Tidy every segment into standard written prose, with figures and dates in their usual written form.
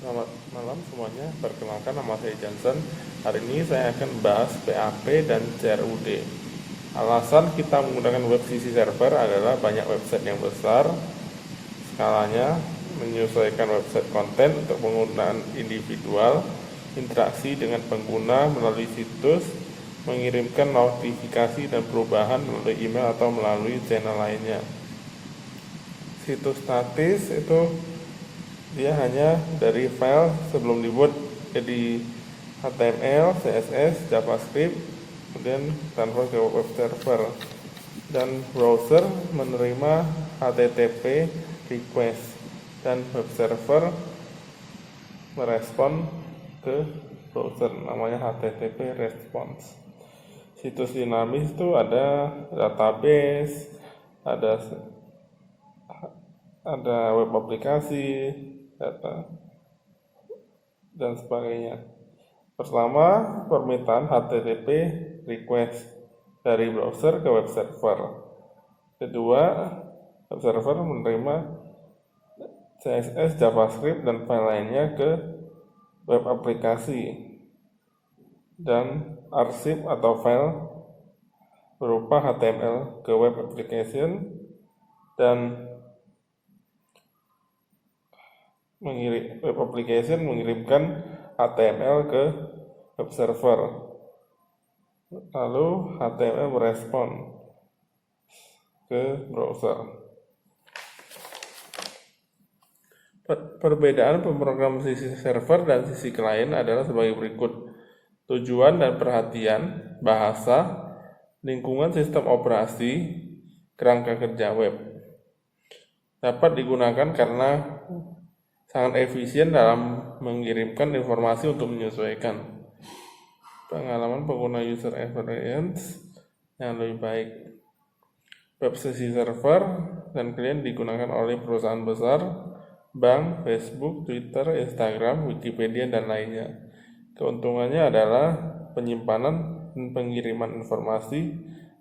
Selamat malam semuanya, perkenalkan nama saya Johnson. Hari ini saya akan bahas PHP dan CRUD. Alasan kita menggunakan web CC server adalah banyak website yang besar, skalanya menyesuaikan website konten untuk penggunaan individual, interaksi dengan pengguna melalui situs, mengirimkan notifikasi dan perubahan melalui email atau melalui channel lainnya. Situs statis itu dia hanya dari file sebelum dibuat jadi HTML, CSS, JavaScript, kemudian transfer ke web server, dan browser menerima HTTP request dan web server merespon ke browser, namanya HTTP response. Situs dinamis itu ada database, ada web aplikasi, data, dan sebagainya. Pertama, permintaan HTTP request dari browser ke web server. Kedua, web server menerima CSS, JavaScript, dan file lainnya ke web aplikasi, dan arsip atau file berupa HTML ke web application, dan web application mengirimkan HTML ke web server, lalu HTML merespon ke browser. Perbedaan pemrograman sisi server dan sisi klien adalah sebagai berikut: tujuan dan perhatian, bahasa, lingkungan sistem operasi, kerangka kerja web. Dapat digunakan karena sangat efisien dalam mengirimkan informasi untuk menyesuaikan pengalaman pengguna, user experience yang lebih baik. Web sisi server dan klien digunakan oleh perusahaan besar, bank, Facebook, Twitter, Instagram, Wikipedia, dan lainnya. Keuntungannya adalah penyimpanan dan pengiriman informasi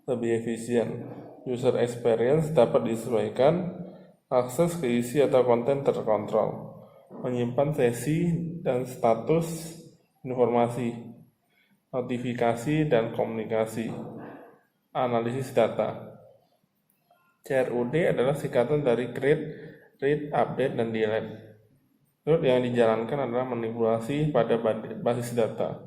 lebih efisien. User experience dapat disesuaikan, akses ke isi atau konten terkontrol, menyimpan sesi dan status informasi, notifikasi dan komunikasi, analisis data. CRUD adalah singkatan dari create, read, update, dan delete. Yang dijalankan adalah manipulasi pada basis data.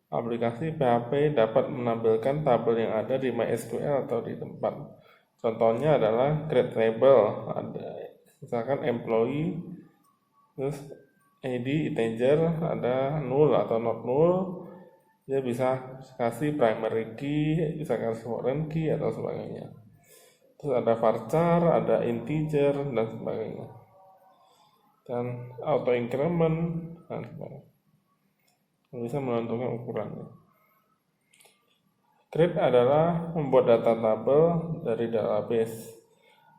Aplikasi PHP dapat menampilkan tabel yang ada di MySQL atau di tempat. Contohnya adalah create table, ada misalkan employee, terus ID integer, ada null atau not null, dia bisa kasih primary key, bisa kasih foreign key atau sebagainya. Terus ada varchar, ada integer, dan sebagainya, dan auto increment dan sebagainya, bisa menentukan ukurannya. Create adalah membuat data tabel dari database.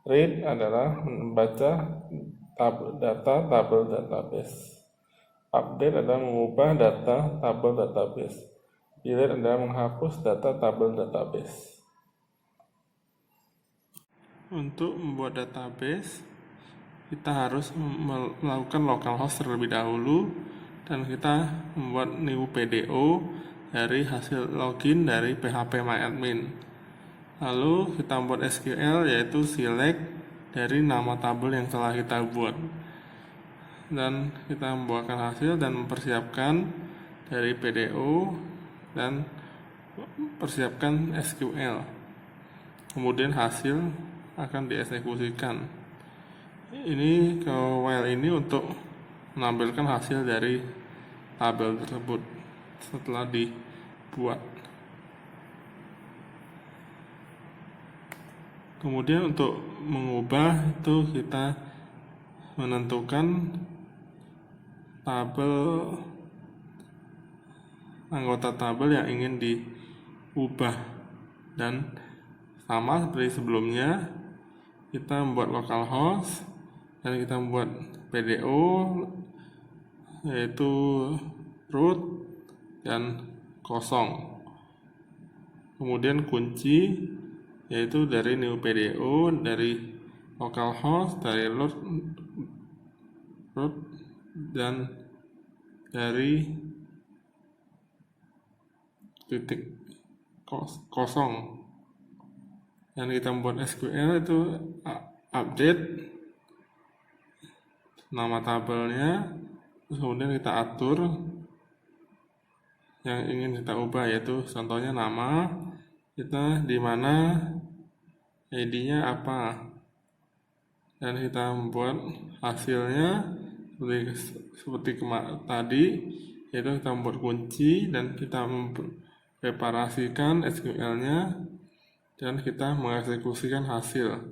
Read adalah membaca data tabel database. Update adalah mengubah data tabel database. Delete adalah menghapus data tabel database. Untuk membuat database, kita harus melakukan localhost terlebih dahulu, dan kita membuat new PDO dari hasil login dari phpMyAdmin. Lalu kita membuat SQL, yaitu select dari nama tabel yang telah kita buat, dan kita membuatkan hasil dan mempersiapkan dari PDO dan persiapkan SQL. Kemudian hasil akan dieksekusikan. Ini ke while ini untuk menampilkan hasil dari tabel tersebut setelah dibuat. Kemudian untuk mengubah itu kita menentukan anggota tabel yang ingin diubah, dan sama seperti sebelumnya, kita membuat localhost dan kita membuat PDO, yaitu root dan kosong. Kemudian kunci, yaitu dari new PDO, dari localhost, dari root dan dari titik kosong, dan kita membuat SQL itu update nama tabelnya, terus kemudian kita atur yang ingin kita ubah, yaitu contohnya nama kita di mana, ID-nya apa, dan kita membuat hasilnya seperti tadi, yaitu kita membuat kunci dan kita mempreparasikan SQL-nya dan kita mengeksekusikan hasil,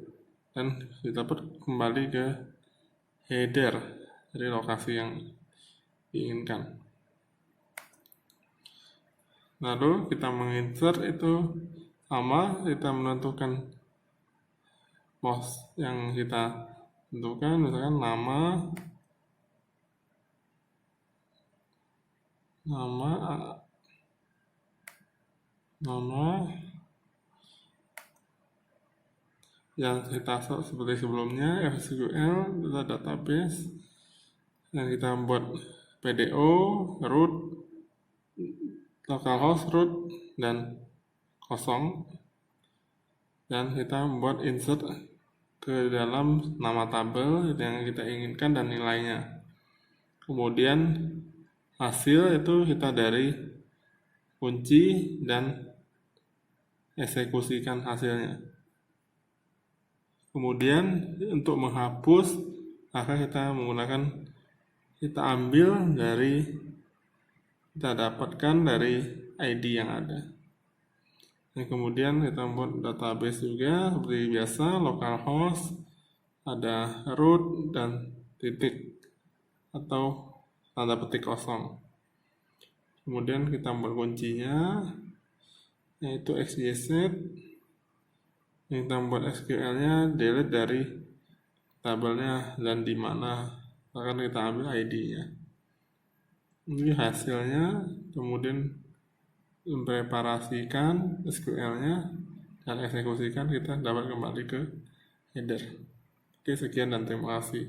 dan kita kembali ke header dari lokasi yang diinginkan. Lalu kita menginsert itu sama, kita menentukan post yang kita tentukan, misalkan nama yang kita seperti sebelumnya, SQL database, dan kita membuat PDO, root, localhost root, dan kosong, dan kita membuat insert ke dalam nama tabel yang kita inginkan dan nilainya. Kemudian hasil itu kita dari kunci dan eksekusikan hasilnya. Kemudian untuk menghapus, maka kita ambil dari, kita dapatkan dari ID yang ada. Dan kemudian kita membuat database juga seperti biasa, localhost, ada root dan titik atau tanda petik kosong. Kemudian kita membuat kuncinya, yaitu XYZ. Kita membuat SQL-nya delete dari tabelnya dan di mana akan kita ambil ID-nya. Ini hasilnya, kemudian mempreparasikan SQL-nya dan eksekusikan, kita dapat kembali ke header. Oke, sekian dan terima kasih.